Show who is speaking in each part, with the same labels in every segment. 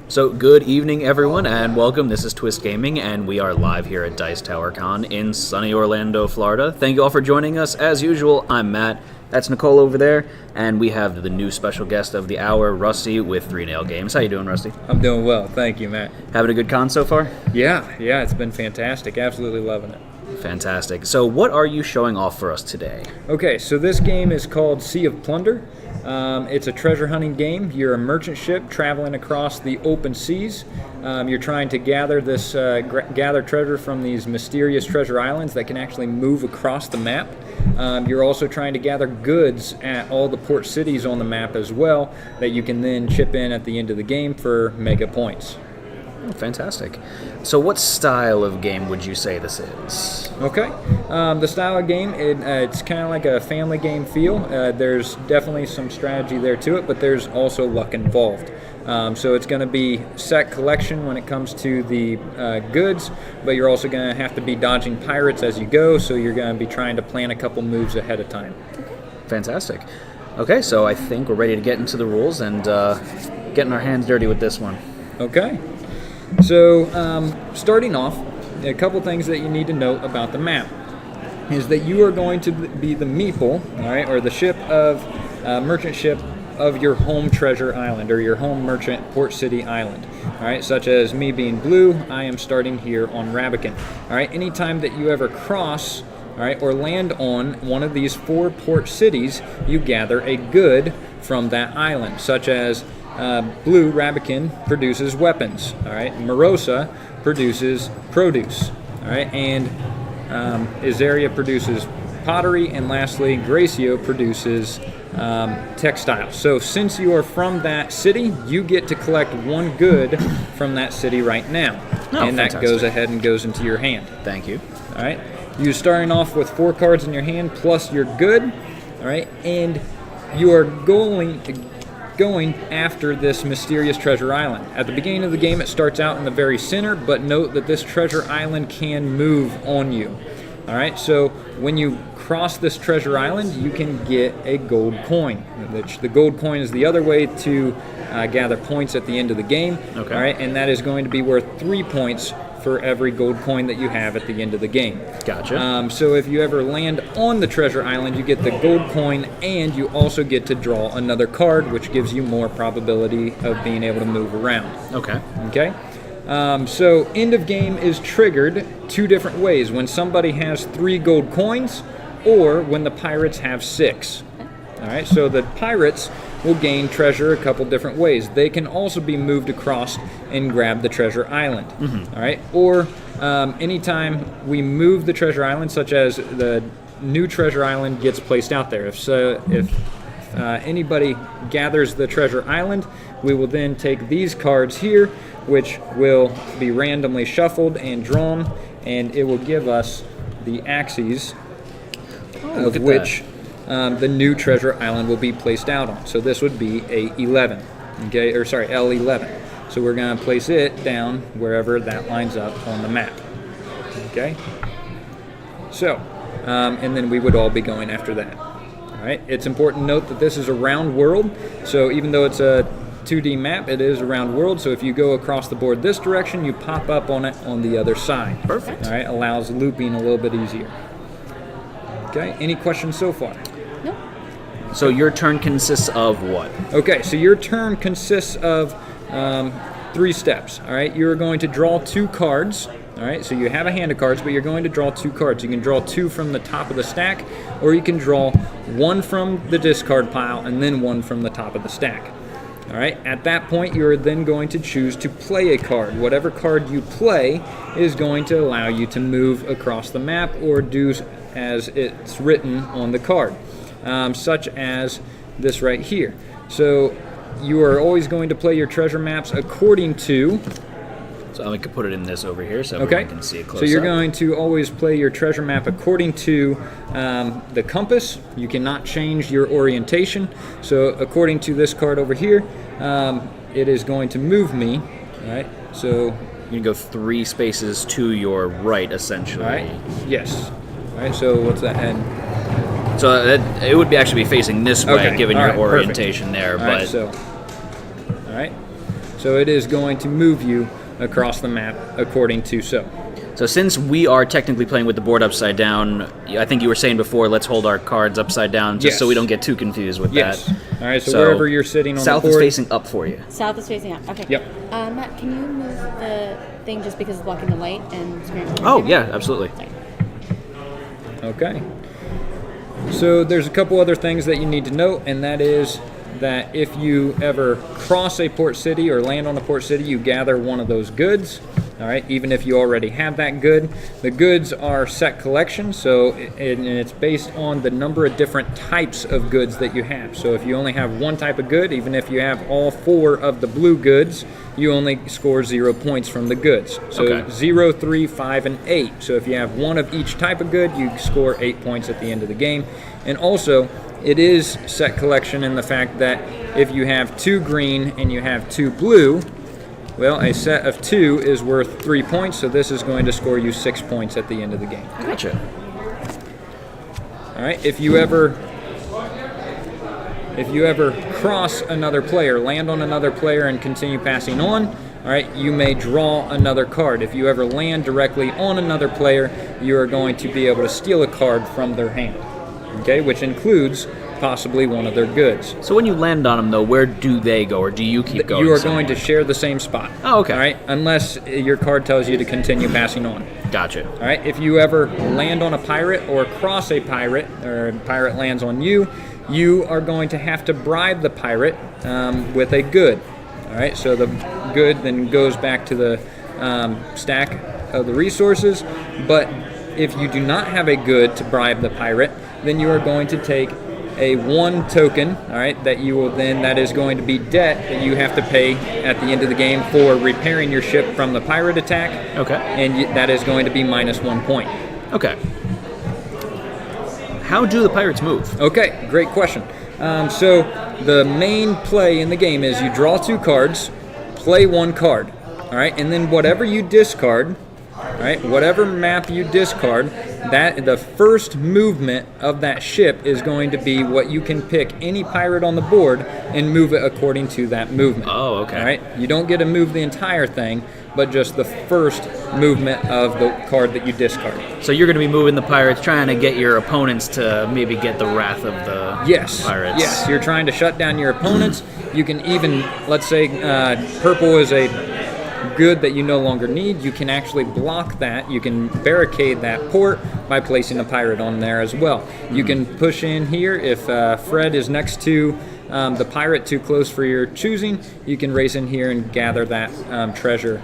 Speaker 1: So, good evening, everyone, and welcome. This is Twist Gaming, and we are live here at Dice Tower Con in sunny Orlando, Florida. Thank you all for joining us. As usual, I'm Matt. That's Nicole over there, and we have the new special guest of the hour, Rusty, with 3 Nail Games. How you doing, Rusty?
Speaker 2: I'm doing well, thank you, Matt.
Speaker 1: Having a good con so far?
Speaker 2: Yeah, it's been fantastic. Absolutely loving it.
Speaker 1: Fantastic. So, what are you showing off for us today?
Speaker 2: Okay, so this game is called Sea of Plunder. It's a treasure hunting game. You're a merchant ship traveling across the open seas. You're trying to gather gather treasure from these mysterious treasure islands that can actually move across the map. You're also trying to gather goods at all the port cities on the map as well that you can then chip in at the end of the game for mega points.
Speaker 1: Oh, fantastic. So what style of game would you say this is?
Speaker 2: Okay. The style of game, it's kind of like a family game feel. There's definitely some strategy there to it, but there's also luck involved. So it's going to be set collection when it comes to the goods, but you're also going to have to be dodging pirates as you go, so you're going to be trying to plan a couple moves ahead of time.
Speaker 1: Fantastic. Okay, so I think we're ready to get into the rules and getting our hands dirty with this one.
Speaker 2: Okay. So, starting off, a couple things that you need to note about the map is that you are going to be the meeple, all right, or the ship of merchant ship of your home treasure island or your home merchant port city island. All right, such as me being blue, I am starting here on Rabican. All right, anytime that you ever cross, all right, or land on one of these 4 port cities, you gather a good from that island, such as blue Rabican produces weapons. All right, Morosa produces produce. All right, and Izaria produces pottery, and lastly, Gracio produces textiles. So since you are from that city, you get to collect 1 good from that city right now, and
Speaker 1: fantastic.
Speaker 2: That goes ahead and goes into your hand.
Speaker 1: Thank you.
Speaker 2: All right, you're starting off with 4 cards in your hand plus your good. All right, and you are going after this mysterious treasure island. At the beginning of the game, it starts out in the very center, but note that this treasure island can move on you. All right, so when you cross this treasure island, you can get a gold coin. The gold coin is the other way to gather points at the end of the game.
Speaker 1: Okay.
Speaker 2: All right, and that is going to be worth 3 points for every gold coin that you have at the end of the game.
Speaker 1: Gotcha.
Speaker 2: So if you ever land on the treasure island, you get the gold coin, and you also get to draw another card, which gives you more probability of being able to move around.
Speaker 1: Okay.
Speaker 2: Okay? So end of game is triggered 2 different ways: when somebody has 3 gold coins, or when the pirates have 6. All right, so the pirates will gain treasure a couple different ways. They can also be moved across and grab the treasure island. Mm-hmm. All right, or anytime we move the treasure island, such as the new treasure island gets placed out there. If anybody gathers the treasure island, we will then take these cards here, which will be randomly shuffled and drawn, and it will give us the axes of which the new treasure island will be placed out on. So this would be A11, okay, or sorry, L11. So we're going to place it down wherever that lines up on the map, okay? So, and then we would all be going after that. All right, it's important to note that this is a round world, so even though it's a 2D map, it is a round world, so if you go across the board this direction, you pop up on it on the other side.
Speaker 1: Perfect.
Speaker 2: All right, allows looping a little bit easier. Okay, any questions so far?
Speaker 3: Nope.
Speaker 1: So your turn consists of what?
Speaker 2: Okay, so your turn consists of 3 steps. All right, you're going to draw 2 cards. All right, so you have a hand of cards, but you're going to draw 2 cards. You can draw 2 from the top of the stack, or you can draw 1 from the discard pile and then 1 from the top of the stack. All right, at that point, you're then going to choose to play a card. Whatever card you play is going to allow you to move across the map or do as it's written on the card, such as this right here. So you are always going to play your treasure maps according to...
Speaker 1: So I could put it in this over here so everyone can see it close
Speaker 2: So you're
Speaker 1: up.
Speaker 2: going to always play your treasure map according to the compass. You cannot change your orientation. So according to this card over here, it is going to move me. All right. So
Speaker 1: you can go 3 spaces to your right, essentially.
Speaker 2: all right. Yes. All right. So what's that? And
Speaker 1: So it would actually be facing this way,
Speaker 2: Okay,
Speaker 1: given
Speaker 2: all
Speaker 1: your
Speaker 2: right,
Speaker 1: orientation there.
Speaker 2: all
Speaker 1: But
Speaker 2: right. So all right. So it is going to move you across the map according to so.
Speaker 1: So since we are technically playing with the board upside down, I think you were saying before, let's hold our cards upside down just so we don't get too confused with that.
Speaker 2: All right, so wherever you're sitting on the board.
Speaker 1: South is facing up for you.
Speaker 3: South is facing up. Okay.
Speaker 2: Yep.
Speaker 3: Matt, can you move the thing just because it's blocking the light and screen?
Speaker 1: Oh, yeah, absolutely.
Speaker 2: Okay. So there's a couple other things that you need to note, and that is that if you ever cross a port city or land on a port city, you gather one of those goods. All right, even if you already have that good. The goods are set collection, so it's based on the number of different types of goods that you have. So if you only have one type of good, even if you have all 4 of the blue goods, you only score 0 points from the goods. So 0, 3, 5, and 8. So if you have one of each type of good, you score 8 points at the end of the game. And also, it is set collection in the fact that if you have 2 green and you have 2 blue, well, a set of 2 is worth 3 points, so this is going to score you 6 points at the end of the game.
Speaker 1: Gotcha.
Speaker 2: All right, if you ever cross another player, land on another player and continue passing on, all right, you may draw another card. If you ever land directly on another player, you are going to be able to steal a card from their hand, okay, which includes possibly one of their goods.
Speaker 1: So when you land on them, though, where do they go, or do you keep going?
Speaker 2: You are going to share the same spot.
Speaker 1: Oh, okay.
Speaker 2: All right, unless your card tells you to continue passing on.
Speaker 1: Gotcha.
Speaker 2: All right, if you ever land on a pirate or cross a pirate, or a pirate lands on you, you are going to have to bribe the pirate with a good. All right, so the good then goes back to the stack of the resources, but if you do not have a good to bribe the pirate, then you are going to take a 1 token, all right, that is going to be debt that you have to pay at the end of the game for repairing your ship from the pirate attack.
Speaker 1: Okay.
Speaker 2: And that is going to be minus 1 point.
Speaker 1: Okay. How do the pirates move?
Speaker 2: Okay, great question. So the main play in the game is you draw 2 cards, play 1 card, all right, and then whatever you discard, all right, whatever map you discard, that the first movement of that ship is going to be what you can pick any pirate on the board and move it according to that movement.
Speaker 1: Oh, okay.
Speaker 2: All right, you don't get to move the entire thing, but just the first movement of the card that you discard.
Speaker 1: So you're going to be moving the pirates, trying to get your opponents to maybe get the wrath of the pirates.
Speaker 2: Yes, you're trying to shut down your opponents. You can even, let's say, purple is a good that you no longer need. You can actually block that. You can barricade that port by placing a pirate on there as well. You can push in here if Fred is next to the pirate too close for your choosing. You can race in here and gather that treasure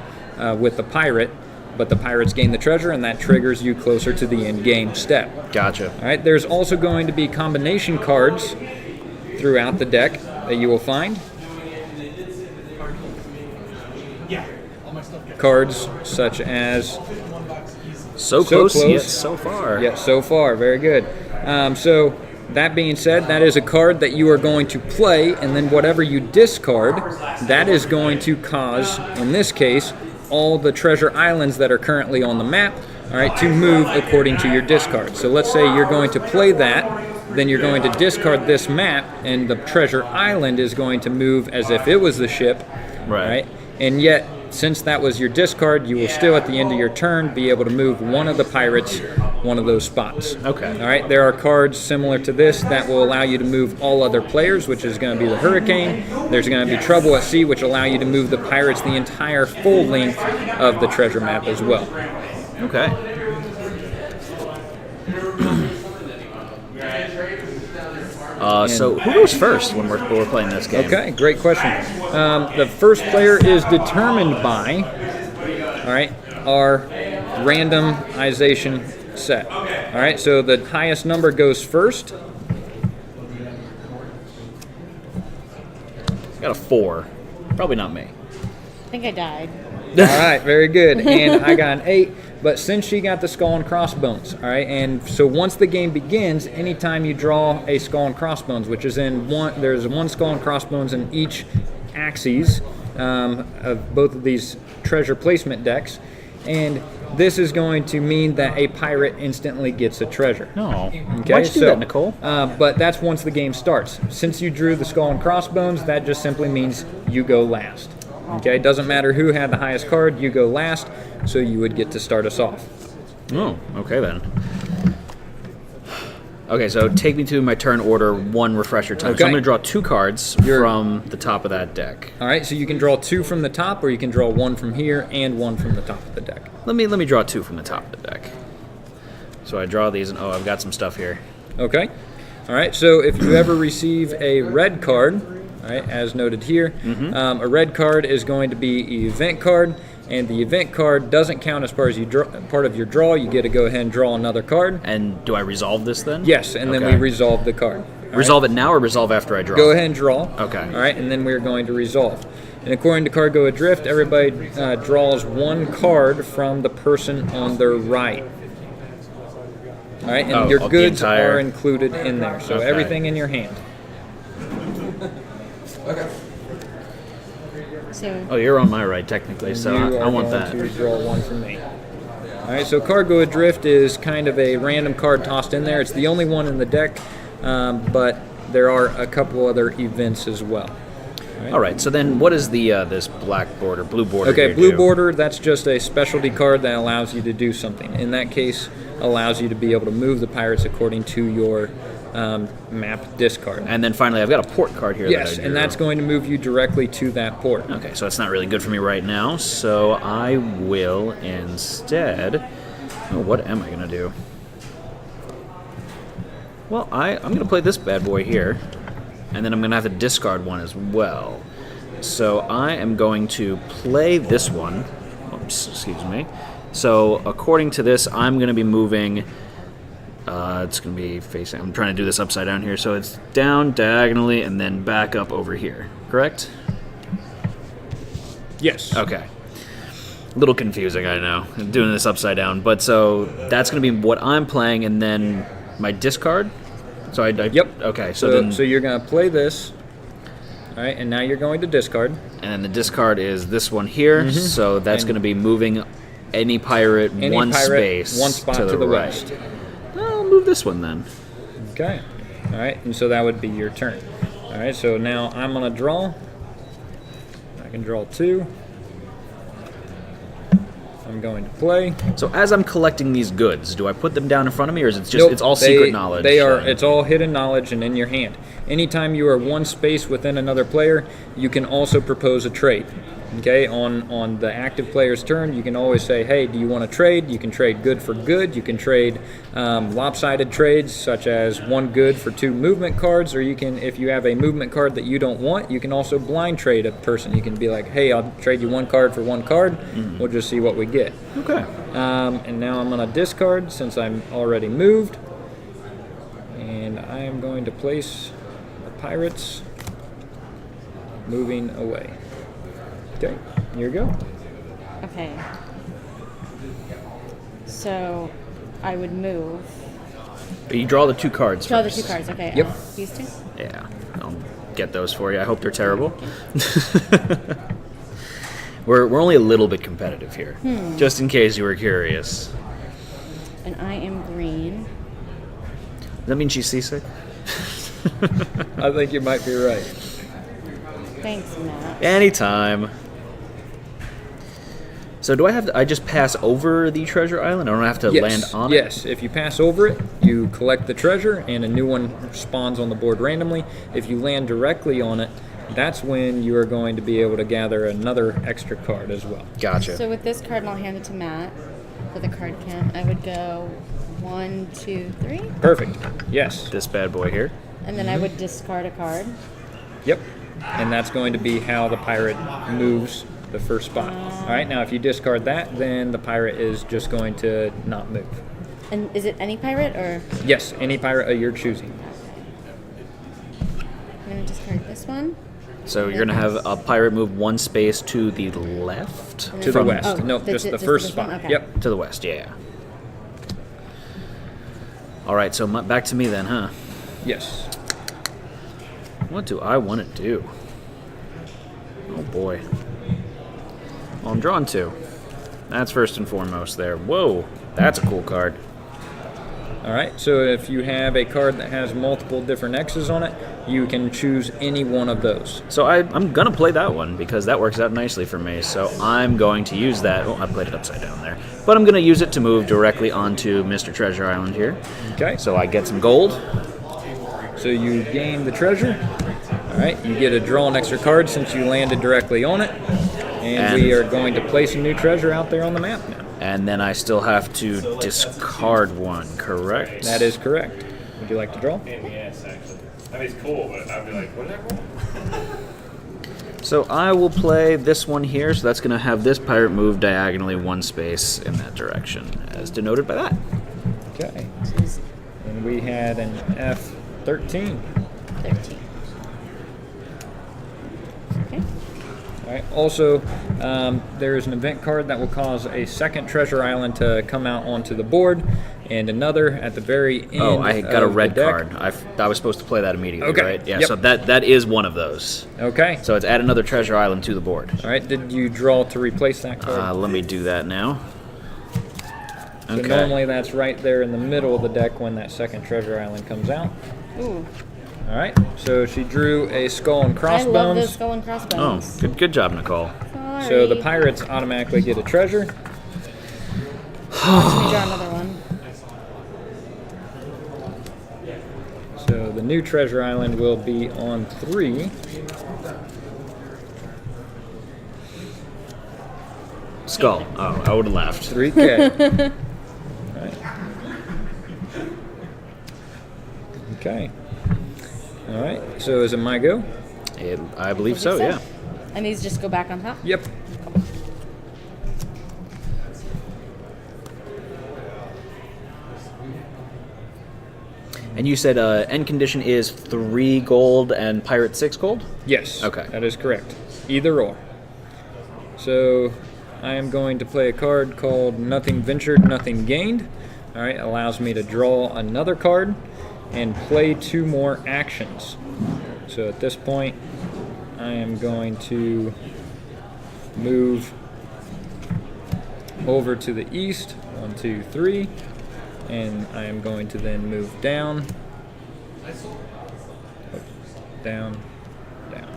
Speaker 2: with the pirate, but the pirates gain the treasure and that triggers you closer to the end game step.
Speaker 1: Gotcha.
Speaker 2: All right, there's also going to be combination cards throughout the deck that you will find. Cards such as
Speaker 1: So close, yet so far.
Speaker 2: Yeah, so far. Very good. So that being said, that is a card that you are going to play, and then whatever you discard, that is going to cause, in this case, all the treasure islands that are currently on the map, all right, to move according to your discard. So let's say you're going to play that, then you're going to discard this map, and the treasure island is going to move as if it was the ship, right? And yet, since that was your discard, you will still, at the end of your turn, be able to move one of the pirates one of those spots.
Speaker 1: Okay.
Speaker 2: All right, there are cards similar to this that will allow you to move all other players, which is going to be the Hurricane. There's going to be Trouble at Sea, which allow you to move the pirates the entire full length of the treasure map as well.
Speaker 1: Okay. So who goes first when we're playing this game?
Speaker 2: Okay, great question. The first player is determined by, all right, our randomization set. All right, so the highest number goes first.
Speaker 1: Got a 4. Probably not me.
Speaker 3: I think I died.
Speaker 2: All right, very good. And I got an 8. But since she got the skull and crossbones, all right, and so once the game begins, anytime you draw a skull and crossbones, which is in one, there's 1 skull and crossbones in each axes of both of these treasure placement decks, and this is going to mean that a pirate instantly gets a treasure.
Speaker 1: No.
Speaker 2: Okay,
Speaker 1: Why'd you do that, Nicole?
Speaker 2: But that's once the game starts. Since you drew the skull and crossbones, that just simply means you go last. Okay, doesn't matter who had the highest card, you go last, so you would get to start us off.
Speaker 1: Oh, okay then. Okay, so take me to my turn order, 1 refresher time. So
Speaker 2: Okay.
Speaker 1: I'm going to draw 2 cards from the top of that deck.
Speaker 2: All right, so you can draw 2 from the top, or you can draw 1 from here and 1 from the top of the deck.
Speaker 1: Let me draw 2 from the top of the deck. So I draw these, and I've got some stuff here.
Speaker 2: Okay. All right, so if you ever receive a red card, all right, as noted here, a red card is going to be event card, and the event card doesn't count as part of your draw. You get to go ahead and draw another card.
Speaker 1: And do I resolve this then?
Speaker 2: Yes, and then we resolve the card. All
Speaker 1: Resolve it now or resolve after I draw?
Speaker 2: Go ahead and draw.
Speaker 1: Okay.
Speaker 2: All right, and then we're going to resolve. And according to Card Go Adrift, everybody draws 1 card from the person on their right. All right, and your goods are included in there, so everything in your hand.
Speaker 3: So
Speaker 1: Oh, you're on my right technically, so I want that.
Speaker 2: You are going to draw 1 from me. All right, so Card Go Adrift is kind of a random card tossed in there. It's the only one in the deck, but there are a couple other events as well.
Speaker 1: All right, so then what is the this black border, blue border?
Speaker 2: Okay,
Speaker 1: here
Speaker 2: blue
Speaker 1: do?
Speaker 2: border, that's just a specialty card that allows you to do something. In that case, allows you to be able to move the pirates according to your map discard.
Speaker 1: And then finally, I've got a port card here.
Speaker 2: Yes,
Speaker 1: that I
Speaker 2: and
Speaker 1: drew.
Speaker 2: that's going to move you directly to that port.
Speaker 1: Okay, so it's not really good for me right now, so I will instead... Oh, what am I going to do? Well, I'm going to play this bad boy here, and then I'm going to have to discard 1 as well. So I am going to play this one. Oops, excuse me. So according to this, I'm going to be moving... it's going to be facing... I'm trying to do this upside down here, so it's down diagonally and then back up over here, correct?
Speaker 2: Yes.
Speaker 1: Okay. A little confusing, I know, doing this upside down. But so that's going to be what I'm playing, and then my discard. So
Speaker 2: Yep.
Speaker 1: Okay. So
Speaker 2: you're going to play this. All right, and now you're going to discard.
Speaker 1: And then the discard is this one here. So that's going to be moving any pirate one
Speaker 2: spot
Speaker 1: to the right.
Speaker 2: west.
Speaker 1: I'll move this one then.
Speaker 2: Okay. All right, and so that would be your turn. All right, so now I'm going to draw. I can draw 2. I'm going to play.
Speaker 1: So as I'm collecting these goods, do I put them down in front of me, or is it just
Speaker 2: Nope,
Speaker 1: it's all secret knowledge?
Speaker 2: It's all hidden knowledge and in your hand. Anytime you are 1 space within another player, you can also propose a trade. Okay, on the active player's turn, you can always say, hey, do you want to trade? You can trade good for good. You can trade lopsided trades, such as 1 good for 2 movement cards, or you can, if you have a movement card that you don't want, you can also blind trade a person. You can be like, hey, I'll trade you 1 card for 1 card. We'll just see what we get.
Speaker 1: Okay.
Speaker 2: And now I'm going to discard since I'm already moved. And I am going to place the pirates moving away. Okay, here you go.
Speaker 3: okay. So I would move.
Speaker 1: But you draw the 2 cards
Speaker 3: Draw
Speaker 1: first.
Speaker 3: the 2 cards. Okay.
Speaker 2: Yep.
Speaker 3: These 2.
Speaker 1: Yeah, I'll get those for you. I hope they're terrible. We're only a little bit competitive here, just in case you were curious.
Speaker 3: And I am green.
Speaker 1: Does that mean she's seasick?
Speaker 2: I think you might be right.
Speaker 3: Thanks, Matt.
Speaker 1: Anytime. So do I have to, I just pass over the treasure island? I don't have to land on it?
Speaker 2: Yes, if you pass over it, you collect the treasure and a new one spawns on the board randomly. If you land directly on it, that's when you are going to be able to gather another extra card as well.
Speaker 1: Gotcha.
Speaker 3: So with this card, and I'll hand it to Matt for the card count, I would go 1, 2, 3.
Speaker 2: Perfect. Yes.
Speaker 1: This bad boy here.
Speaker 3: And then I would discard a card.
Speaker 2: Yep. And that's going to be how the pirate moves the first spot. All right, now if you discard that, then the pirate is just going to not move.
Speaker 3: And is it any pirate or?
Speaker 2: Yes, any pirate of your choosing.
Speaker 3: I'm going to discard this one.
Speaker 1: So you're going to have a pirate move 1 space to the left?
Speaker 2: To the
Speaker 1: From-
Speaker 2: west.
Speaker 3: Oh,
Speaker 2: No, just the first
Speaker 3: this one?
Speaker 2: spot.
Speaker 3: Okay.
Speaker 2: Yep.
Speaker 1: To the west, yeah. All right, so back to me then, huh?
Speaker 2: Yes.
Speaker 1: What do I want to do? Oh boy. Well, I'm drawn 2. That's first and foremost there. Whoa, that's a cool card.
Speaker 2: All right, so if you have a card that has multiple different X's on it, you can choose any one of those.
Speaker 1: So I'm going to play that one because that works out nicely for me. So I'm going to use that. Oh, I played it upside down there. But I'm going to use it to move directly onto Mr. Treasure Island here.
Speaker 2: Okay.
Speaker 1: So I get some gold.
Speaker 2: So you gain the treasure. All right, you get to draw an extra card since you landed directly on it. And we are going to place a new treasure out there on the map now.
Speaker 1: And then I still have to discard one, correct?
Speaker 2: That is correct. Would you like to draw?
Speaker 4: Yes, actually. I mean, it's cool, but I'd be like, what did I roll?
Speaker 1: So I will play this one here, so that's going to have this pirate move diagonally one space in that direction, as denoted by that.
Speaker 2: Okay. And we had an F13.
Speaker 3: 13. Okay.
Speaker 2: All right. Also, there is an event card that will cause a second treasure island to come out onto the board, and another at the very end.
Speaker 1: Oh, I got a
Speaker 2: of
Speaker 1: red
Speaker 2: the deck.
Speaker 1: card. I was supposed to play that immediately,
Speaker 2: Okay.
Speaker 1: right? Yeah,
Speaker 2: Yep.
Speaker 1: so that is one of those.
Speaker 2: Okay.
Speaker 1: So it's add another treasure island to the board.
Speaker 2: All right. Did you draw to replace that card?
Speaker 1: Let me do that now.
Speaker 2: So
Speaker 1: Okay.
Speaker 2: normally that's right there in the middle of the deck when that second treasure island comes out.
Speaker 3: Ooh.
Speaker 2: All right. So she drew a skull and
Speaker 3: I
Speaker 2: crossbones.
Speaker 3: love those skull and
Speaker 1: Oh,
Speaker 3: crossbones.
Speaker 1: good job, Nicole.
Speaker 3: Sorry.
Speaker 2: So the pirates automatically get a treasure.
Speaker 3: Let me draw another one.
Speaker 2: So the new treasure island will be on 3.
Speaker 1: Skull. Oh, I would have laughed.
Speaker 2: 3K. Right. Okay. All right. So is it my go?
Speaker 1: I believe so, yeah.
Speaker 3: And these just go back on top?
Speaker 2: Yep.
Speaker 1: And you said end condition is 3 gold and pirate 6 gold?
Speaker 2: Yes.
Speaker 1: Okay.
Speaker 2: That is correct. Either or. So I am going to play a card called Nothing Ventured, Nothing Gained. All right. Allows me to draw another card and play 2 more actions. So at this point, I am going to move over to the east. 1, 2, 3. And I am going to then move down, down, down.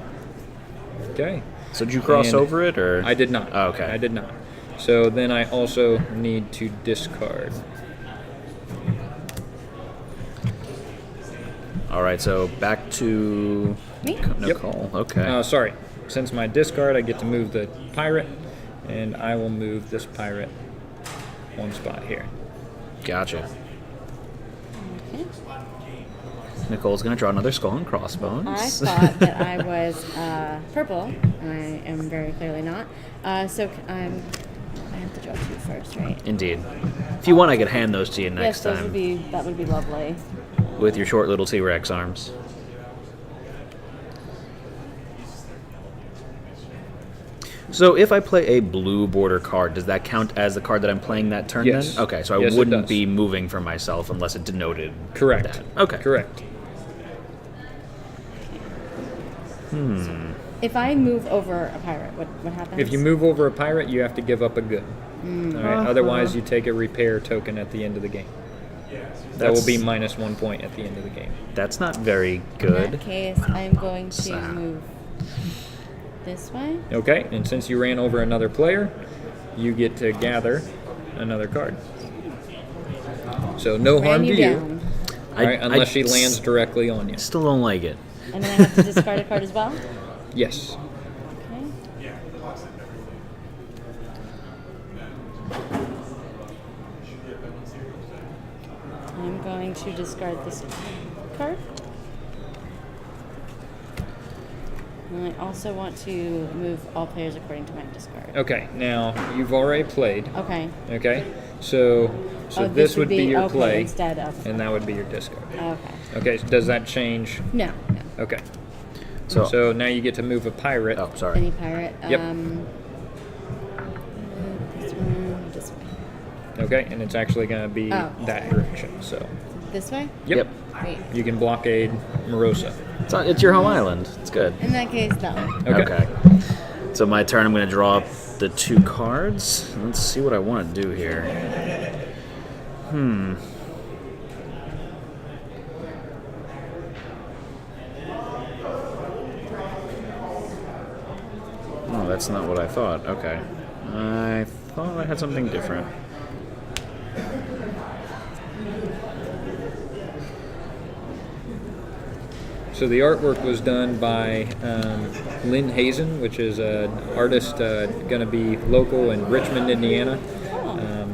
Speaker 2: Okay.
Speaker 1: So did you cross
Speaker 2: And
Speaker 1: over it, or?
Speaker 2: I did not.
Speaker 1: Oh, okay.
Speaker 2: I did not. So then I also need to discard.
Speaker 1: All right, so back to
Speaker 3: Me?
Speaker 1: Nicole. Okay.
Speaker 2: Sorry. Since my discard, I get to move the pirate, and I will move this pirate one spot here.
Speaker 1: Gotcha.
Speaker 3: Okay.
Speaker 1: Nicole's going to draw another skull and crossbones.
Speaker 3: I thought that I was purple, and I am very clearly not. So I have to draw 2 first, right?
Speaker 1: Indeed. If you want, I could hand those to you next
Speaker 3: yes, those
Speaker 1: time
Speaker 3: that would be lovely.
Speaker 1: with your short little T-Rex arms. So if I play a blue border card, does that count as the card that I'm playing that turn
Speaker 2: Yes.
Speaker 1: then? Okay, so I
Speaker 2: Yes, it
Speaker 1: wouldn't
Speaker 2: does.
Speaker 1: be moving for myself unless it denoted
Speaker 2: Correct.
Speaker 1: that. Okay.
Speaker 2: Correct.
Speaker 3: If I move over a pirate, what happens?
Speaker 2: If you move over a pirate, you have to give up a good. All right. Otherwise, you take a repair token at the end of the game. That will be minus 1 point at the end of the game.
Speaker 1: That's not very
Speaker 3: In
Speaker 1: good.
Speaker 3: that case, I'm going to
Speaker 1: Sad.
Speaker 3: move this way.
Speaker 2: Okay, and since you ran over another player, you get to gather another card. So no harm
Speaker 3: Ran
Speaker 2: to
Speaker 3: you
Speaker 2: you,
Speaker 3: down.
Speaker 2: all right, unless she lands directly on you.
Speaker 1: Still don't like it.
Speaker 3: And then I have to discard a card as well?
Speaker 2: Yes.
Speaker 3: Okay. I'm going to discard this card. And I also want to move all players according to my discard.
Speaker 2: Okay, now you've already played.
Speaker 3: Okay.
Speaker 2: Okay, so this would be your
Speaker 3: okay,
Speaker 2: play,
Speaker 3: instead of.
Speaker 2: and that would be your discard.
Speaker 3: Okay.
Speaker 2: Okay, so does that change?
Speaker 3: No.
Speaker 2: Okay.
Speaker 1: So,
Speaker 2: now you get to move a pirate.
Speaker 1: oh, sorry.
Speaker 3: Any pirate.
Speaker 2: Yep.
Speaker 3: This way.
Speaker 2: Okay, and it's actually going to be
Speaker 3: Oh.
Speaker 2: that direction. So,
Speaker 3: This way?
Speaker 2: yep.
Speaker 3: Wait.
Speaker 2: You can blockade Morosa.
Speaker 1: It's your home island. It's good.
Speaker 3: In that case, that one.
Speaker 2: Okay.
Speaker 1: So my turn, I'm going to draw up the 2 cards. Let's see what I want to do here. Oh, that's not what I thought. Okay. I thought I had something different.
Speaker 2: So the artwork was done by Lynn Hazen, which is an artist going to be local in Richmond, Indiana.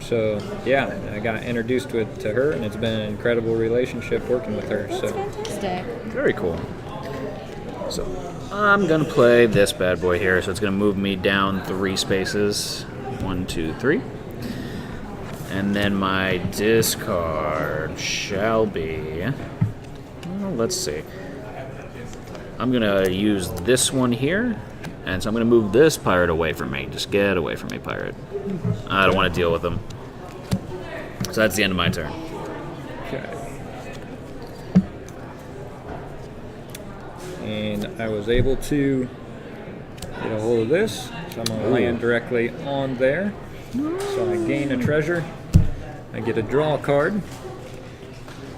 Speaker 2: So yeah, I got introduced to her, and it's been an incredible relationship working with her.
Speaker 3: That's fantastic.
Speaker 1: Very cool. So I'm gonna play this bad boy here. So it's gonna move me down 3 spaces. 1, 2, 3. And then my discard shall be. Well, let's see. I'm gonna use this one here, and so I'm gonna move this pirate away from me. Just get away from me, pirate. I don't want to deal with them. So that's the end of my turn.
Speaker 2: Okay. And I was able to get a hold of this, so I'm going to land directly on there. So I gain a treasure. I get a draw card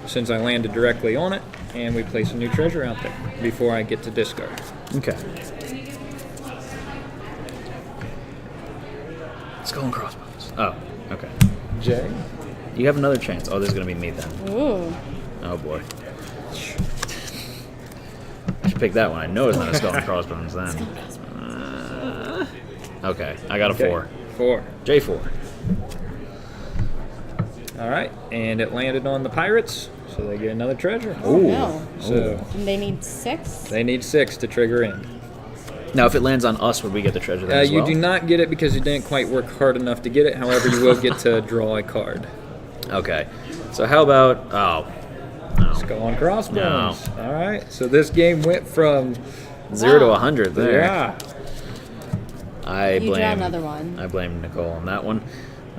Speaker 2: since I landed directly on it, and we place a new treasure out there before I get to discard.
Speaker 1: Okay. Skull and crossbones. Oh, okay.
Speaker 2: Jay?
Speaker 1: You have another chance. Oh, this is going to be me then.
Speaker 3: Ooh.
Speaker 1: Oh, boy. I should pick that one. I know it's not a skull and crossbones then. Okay, I got a 4.
Speaker 2: 4.
Speaker 1: J4.
Speaker 2: All right, and it landed on the pirates, so they get another treasure.
Speaker 3: Oh, no.
Speaker 2: So
Speaker 3: And they need 6?
Speaker 2: they need 6 to trigger in.
Speaker 1: Now, if it lands on us, would we get the treasure then as well?
Speaker 2: You do not get it because you didn't quite work hard enough to get it. However, you will get to draw a card.
Speaker 1: Okay. So how about... Oh. No.
Speaker 2: Skull and crossbones. All right, so this game went from
Speaker 1: 0 to 100 there.
Speaker 2: Yeah.
Speaker 3: You draw another one.
Speaker 1: I blame Nicole on that one.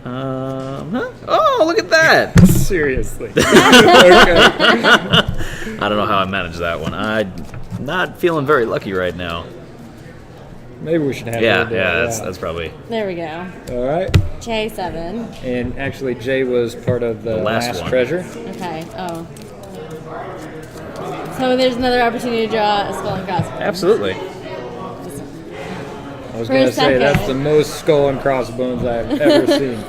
Speaker 1: Oh, look at that!
Speaker 2: Seriously. Okay.
Speaker 1: I don't know how I managed that one. I'm not feeling very lucky right now.
Speaker 2: Maybe we should have
Speaker 1: Yeah,
Speaker 2: her do it,
Speaker 1: that's probably...
Speaker 3: There we go.
Speaker 2: All right.
Speaker 3: J7.
Speaker 2: And actually, Jay was part of the last
Speaker 1: one.
Speaker 2: treasure.
Speaker 3: Okay. Oh. So there's another opportunity to draw a skull and crossbones.
Speaker 1: Absolutely.
Speaker 2: I was
Speaker 3: For
Speaker 2: going
Speaker 3: a
Speaker 2: to say,
Speaker 3: second.
Speaker 2: that's the most skull and crossbones I've ever seen.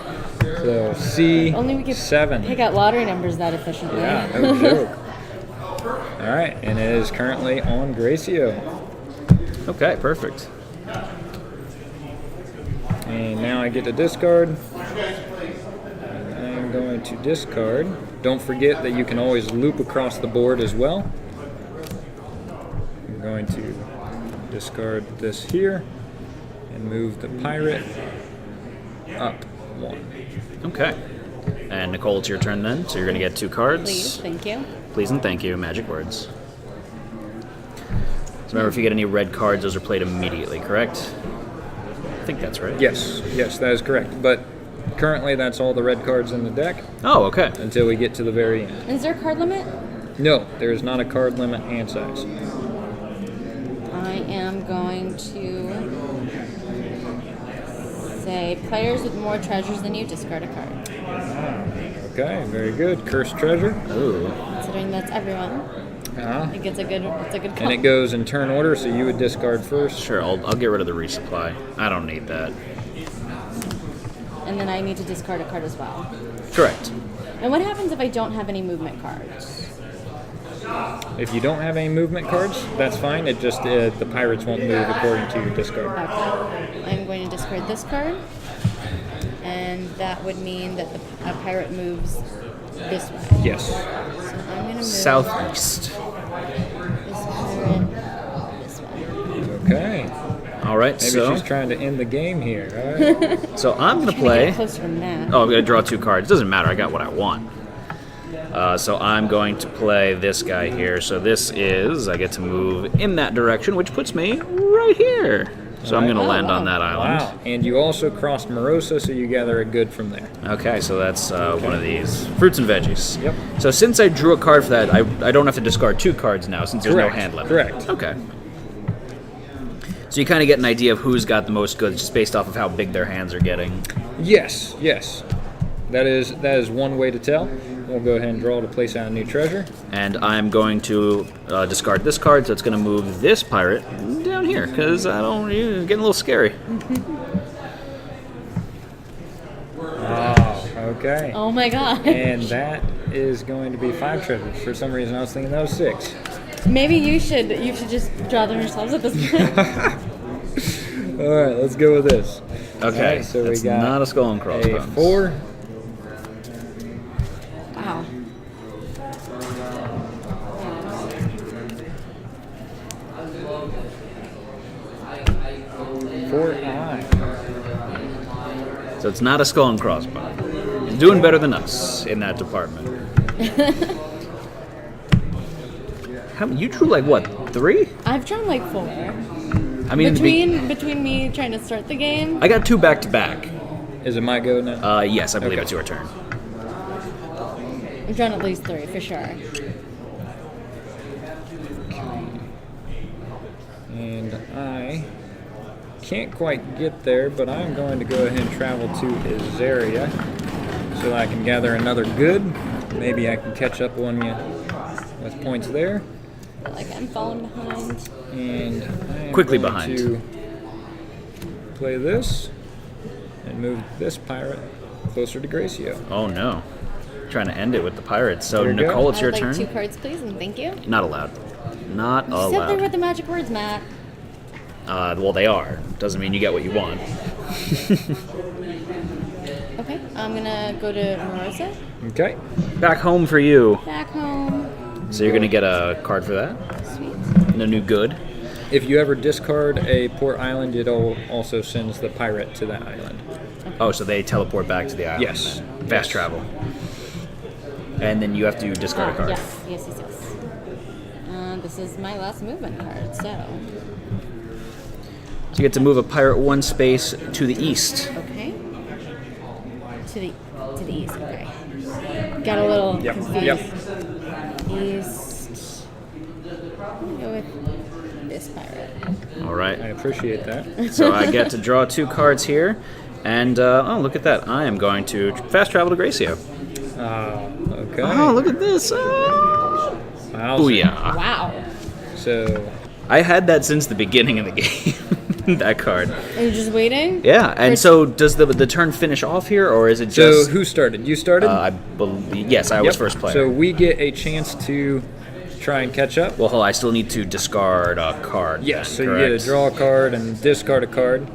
Speaker 2: So, C7.
Speaker 3: Only we could pick out lottery numbers that efficiently.
Speaker 2: Yeah, no joke. All right, and it is currently on Gracio.
Speaker 1: Okay, perfect.
Speaker 2: And now I get to discard. And I am going to discard. Don't forget that you can always loop across the board as well. I'm going to discard this here and move the pirate up 1.
Speaker 1: Okay. And Nicole, it's your turn then. So you're going to get 2 cards.
Speaker 3: Please, thank you.
Speaker 1: Please and thank you. Magic words. So remember, if you get any red cards, those are played immediately, correct? I think that's right.
Speaker 2: Yes, that is correct. But currently, that's all the red cards in the deck
Speaker 1: Oh, okay.
Speaker 2: until we get to the very end.
Speaker 3: Is there a card limit?
Speaker 2: No, there is not a card limit hand size.
Speaker 3: I am going to say players with more treasures than you discard a card.
Speaker 2: Okay, very good. Cursed treasure.
Speaker 1: Ooh.
Speaker 3: Considering that's everyone, I think it's a good
Speaker 2: And
Speaker 3: call.
Speaker 2: it goes in turn order, so you would discard first.
Speaker 1: Sure, I'll get rid of the resupply. I don't need that.
Speaker 3: And then I need to discard a card as well.
Speaker 1: Correct.
Speaker 3: And what happens if I don't have any movement cards?
Speaker 2: If you don't have any movement cards, that's fine. It just the pirates won't move according to your discard.
Speaker 3: Okay. I'm going to discard this card, and that would mean that a pirate moves this way.
Speaker 2: Yes.
Speaker 3: So I'm going to move
Speaker 1: Southeast.
Speaker 3: this pirate this way.
Speaker 2: Okay.
Speaker 1: All right,
Speaker 2: Maybe
Speaker 1: so
Speaker 2: she's trying to end the game here. All right.
Speaker 1: so I'm going to
Speaker 3: Trying to
Speaker 1: play...
Speaker 3: get closer to that.
Speaker 1: Oh, I'm going to draw 2 cards. Doesn't matter. I got what I want. So I'm going to play this guy here. So this is... I get to move in that direction, which puts me right here. So I'm going to land on that island.
Speaker 2: Wow. And you also crossed Morosa, so you gather a good from there.
Speaker 1: Okay, so that's one of these. Fruits and veggies.
Speaker 2: Yep.
Speaker 1: So since I drew a card for that, I don't have to discard 2 cards now since there's
Speaker 2: Correct.
Speaker 1: no hand limit.
Speaker 2: Correct.
Speaker 1: Okay. So you kind of get an idea of who's got the most goods just based off of how big their hands are getting.
Speaker 2: Yes. That is one way to tell. We'll go ahead and draw to place out a new treasure.
Speaker 1: And I'm going to discard this card, so it's going to move this pirate down here, because I don't. It's getting a little scary.
Speaker 2: Oh, okay.
Speaker 3: Oh my god.
Speaker 2: And that is going to be 5 treasures. For some reason, I was thinking that was 6.
Speaker 3: Maybe you should just draw them yourselves at this point.
Speaker 2: All right, let's go with this.
Speaker 1: Okay,
Speaker 2: Right, so
Speaker 1: that's
Speaker 2: we got
Speaker 1: not a skull and
Speaker 2: a
Speaker 1: crossbones.
Speaker 2: 4.
Speaker 3: Wow.
Speaker 1: So it's not a skull and crossbone. He's doing better than us in that department. You drew like what, 3?
Speaker 3: I've drawn like 4.
Speaker 1: I mean,
Speaker 3: Between me trying to start the game.
Speaker 1: I got 2 back to back.
Speaker 2: Is it my go now?
Speaker 1: Yes, I believe
Speaker 2: Okay.
Speaker 1: it's your turn.
Speaker 3: I've drawn at least 3 for sure.
Speaker 2: And I can't quite get there, but I'm going to go ahead and travel to his area so that I can gather another good. Maybe I can catch up on you with points there.
Speaker 3: I feel like I'm falling behind.
Speaker 2: And I am
Speaker 1: Quickly
Speaker 2: going
Speaker 1: behind.
Speaker 2: to play this and move this pirate closer to Gracio.
Speaker 1: Oh no. Trying to end it with the pirates. So
Speaker 2: There you go.
Speaker 1: Nicole, it's
Speaker 3: I
Speaker 1: your
Speaker 3: would like
Speaker 1: turn.
Speaker 3: 2 cards, please, and thank you.
Speaker 1: Not allowed. Not
Speaker 3: You said they were
Speaker 1: allowed.
Speaker 3: the magic words, Matt.
Speaker 1: Well, they are. Doesn't mean you get what you want.
Speaker 3: Okay, I'm gonna go to Morosa.
Speaker 2: Okay.
Speaker 1: Back home for you.
Speaker 3: Back home.
Speaker 1: So you're gonna get a card for that.
Speaker 3: Sweet.
Speaker 1: And a new good.
Speaker 2: If you ever discard a port island, it also sends the pirate to that island.
Speaker 1: Oh, so they teleport back to the island.
Speaker 2: Yes.
Speaker 1: then. Fast travel. And then you have to discard a card.
Speaker 3: Yes. This is my last movement card, so.
Speaker 1: So you get to move a pirate 1 space to the east.
Speaker 3: Okay. To the east, okay. Got a little confused. East. I'm gonna go with this pirate.
Speaker 1: All right.
Speaker 2: I appreciate that.
Speaker 1: So I get to draw 2 cards here. And, oh, look at that. I am going to fast travel to Gracio.
Speaker 2: Okay.
Speaker 1: Oh, look at this. Oh.
Speaker 2: Wowza.
Speaker 1: Booyah.
Speaker 3: Wow.
Speaker 2: So,
Speaker 1: I had that since the beginning of the game. That card.
Speaker 3: Are you just waiting?
Speaker 1: Yeah, and
Speaker 3: Or-
Speaker 1: so does the turn finish off here, or is it
Speaker 2: so
Speaker 1: just...
Speaker 2: who started? You started?
Speaker 1: I believe... Yes, I was
Speaker 2: Yep.
Speaker 1: first player.
Speaker 2: So we get a chance to try and catch up.
Speaker 1: Well, hold on, I still need to discard a card.
Speaker 2: Yes,
Speaker 1: then,
Speaker 2: so you get
Speaker 1: correct?
Speaker 2: to draw a card and discard a card,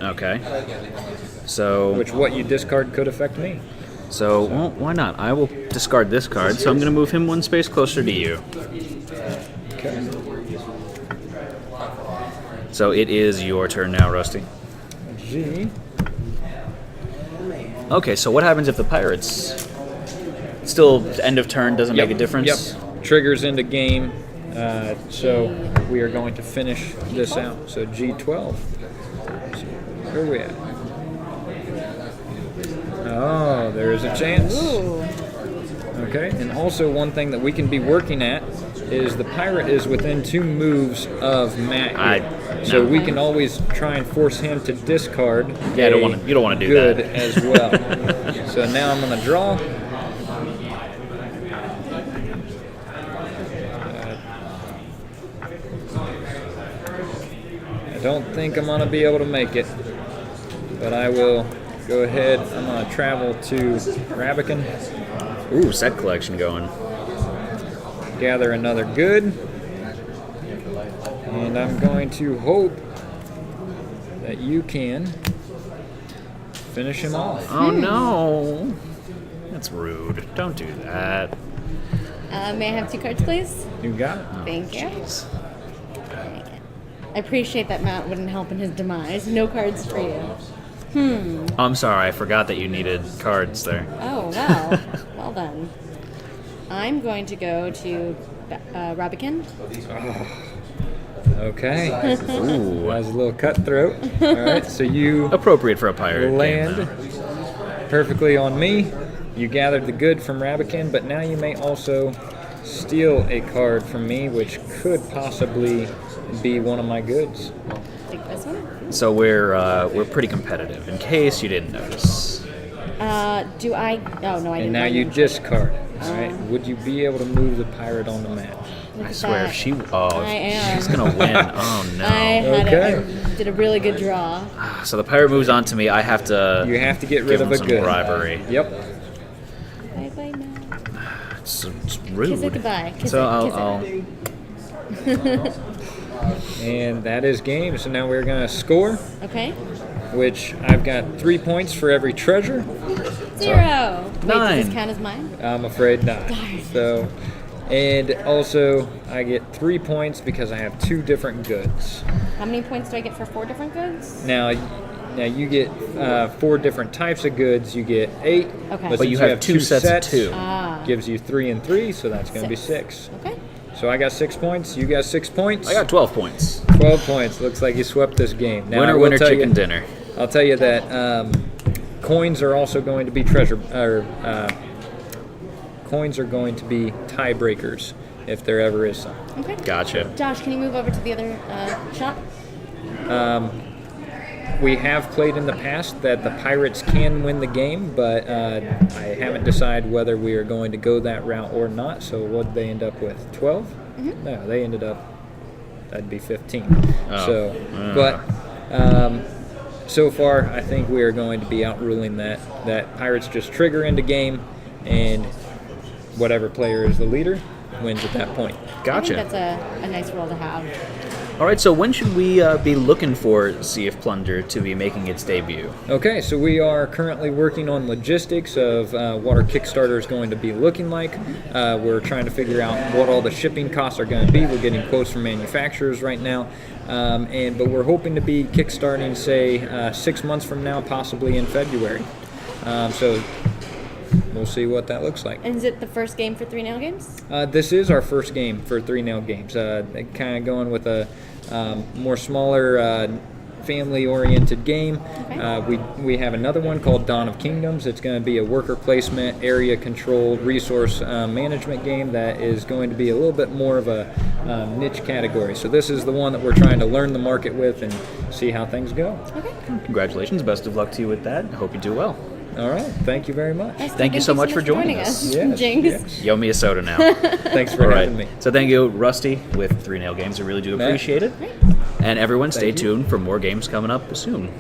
Speaker 1: Okay. So,
Speaker 2: which what you discard could affect me.
Speaker 1: well, why not? I will discard this card, so I'm going to move him 1 space closer to you.
Speaker 2: Okay.
Speaker 1: So it is your turn now, Rusty.
Speaker 2: G.
Speaker 1: Okay, so what happens if the pirates... Still, end of turn doesn't make a difference?
Speaker 2: Yep. Triggers into game. So we are going to finish this out. So G12. So where are we at? Oh, there is a chance.
Speaker 3: Ooh.
Speaker 2: Okay, and also one thing that we can be working at is the pirate is within 2 moves of Matt here. So we can always try and force him to discard
Speaker 1: Yeah, you don't wanna do
Speaker 2: good
Speaker 1: that.
Speaker 2: as well. So now I'm going to draw. I don't think I'm going to be able to make it, but I will go ahead. I'm going to travel to Rabican.
Speaker 1: Ooh, set collection going.
Speaker 2: Gather another good, and I'm going to hope that you can finish him off.
Speaker 1: Oh, no. That's rude. Don't do that.
Speaker 3: May I have 2 cards, please?
Speaker 2: You got it.
Speaker 3: Thank you. I appreciate that Matt wouldn't help in his demise. No cards for you.
Speaker 1: Oh, I'm sorry, I forgot that you needed cards there.
Speaker 3: Oh, well. Well then. I'm going to go to Rabican.
Speaker 2: Okay.
Speaker 1: Ooh.
Speaker 2: That was a little cutthroat. All right, so you
Speaker 1: Appropriate for a pirate
Speaker 2: land
Speaker 1: game, though.
Speaker 2: perfectly on me. You gathered the good from Rabican, but now you may also steal a card from me, which could possibly be one of my goods.
Speaker 3: Take this one.
Speaker 1: So we're pretty competitive, in case you didn't notice.
Speaker 3: Do I? Oh, no, I didn't.
Speaker 2: And now
Speaker 3: I
Speaker 2: you
Speaker 3: didn't.
Speaker 2: discard it. All right. Would you be able to move the pirate on the map?
Speaker 3: Look
Speaker 1: I
Speaker 3: at
Speaker 1: swear,
Speaker 3: that.
Speaker 1: if she...
Speaker 3: I
Speaker 1: Oh,
Speaker 3: am.
Speaker 1: she's going to win. Oh, no.
Speaker 3: I did a really good draw.
Speaker 1: So the pirate moves on to me. I have to...
Speaker 2: You have to get rid
Speaker 1: give
Speaker 2: of
Speaker 1: him
Speaker 2: a
Speaker 1: some
Speaker 2: good.
Speaker 1: bribery.
Speaker 2: Yep.
Speaker 3: Bye-bye now.
Speaker 1: It's rude.
Speaker 3: Kiss it goodbye. Kiss
Speaker 1: So
Speaker 3: it. Kiss
Speaker 1: I'll...
Speaker 2: And that is game. So now we're going to score,
Speaker 3: Okay.
Speaker 2: which I've got 3 points for every treasure.
Speaker 3: 0. Wait,
Speaker 1: 9.
Speaker 3: does this count as mine?
Speaker 2: I'm afraid not.
Speaker 3: Darn.
Speaker 2: So, and also I get 3 points because I have 2 different goods.
Speaker 3: How many points do I get for 4 different goods?
Speaker 2: Now you get 4 different types of goods. You get 8.
Speaker 3: Okay.
Speaker 2: But
Speaker 1: But you
Speaker 2: since
Speaker 1: have 2 sets of 2.
Speaker 3: Ah.
Speaker 2: Gives you 3 and 3, so that's going to be 6.
Speaker 3: Okay.
Speaker 2: So I got 6 points. You got 6 points.
Speaker 1: I got 12 points.
Speaker 2: 12 points. Looks like you swept this game. Now, I
Speaker 1: Winner,
Speaker 2: will
Speaker 1: winner,
Speaker 2: tell
Speaker 1: chicken
Speaker 2: you,
Speaker 1: dinner.
Speaker 2: I'll tell you that coins are also going to be coins are going to be tiebreakers if there ever is some.
Speaker 3: Okay.
Speaker 1: Gotcha.
Speaker 3: Josh, can you move over to the other shop?
Speaker 2: We have played in the past that the Pirates can win the game, but I haven't decided whether we are going to go that route or not. So what did they end up with? 12?
Speaker 3: Mm-hmm.
Speaker 2: No, they ended up, that'd be 15.
Speaker 1: Oh.
Speaker 2: So, but so far, I think we are going to be outruling that Pirates just trigger into game, and whatever player is the leader wins at that point.
Speaker 1: Gotcha.
Speaker 3: I think that's a nice role to have.
Speaker 1: All right, so when should we be looking for Sea of Plunder to be making its debut?
Speaker 2: Okay, so we are currently working on logistics of what our Kickstarter is going to be looking like. We're trying to figure out what all the shipping costs are going to be. We're getting quotes from manufacturers right now, but we're hoping to be kickstarting, say, 6 months from now, possibly in February. So we'll see what that looks like.
Speaker 3: And is it the first game for 3 Nail Games?
Speaker 2: This is our first game for 3 Nail Games. Kind of going with a more smaller, family-oriented game.
Speaker 3: Okay.
Speaker 2: We have another one called Dawn of Kingdoms. It's going to be a worker placement, area-controlled resource management game that is going to be a little bit more of a niche category. So this is the one that we're trying to learn the market with and see how things go.
Speaker 3: Okay.
Speaker 1: Congratulations. Best of luck to you with that. I hope you do well.
Speaker 2: All right. Thank you very much.
Speaker 3: Nice.
Speaker 1: Thank you so much for joining us.
Speaker 2: Yes,
Speaker 3: Jinx.
Speaker 2: yes.
Speaker 1: You owe me a soda now.
Speaker 2: Thanks for
Speaker 1: All right.
Speaker 2: having me.
Speaker 1: So thank you, Rusty, with 3 Nail Games. I really do
Speaker 2: Matt.
Speaker 1: appreciate it.
Speaker 3: Great.
Speaker 1: And everyone, stay
Speaker 2: Thank you.
Speaker 1: tuned for more games coming up soon.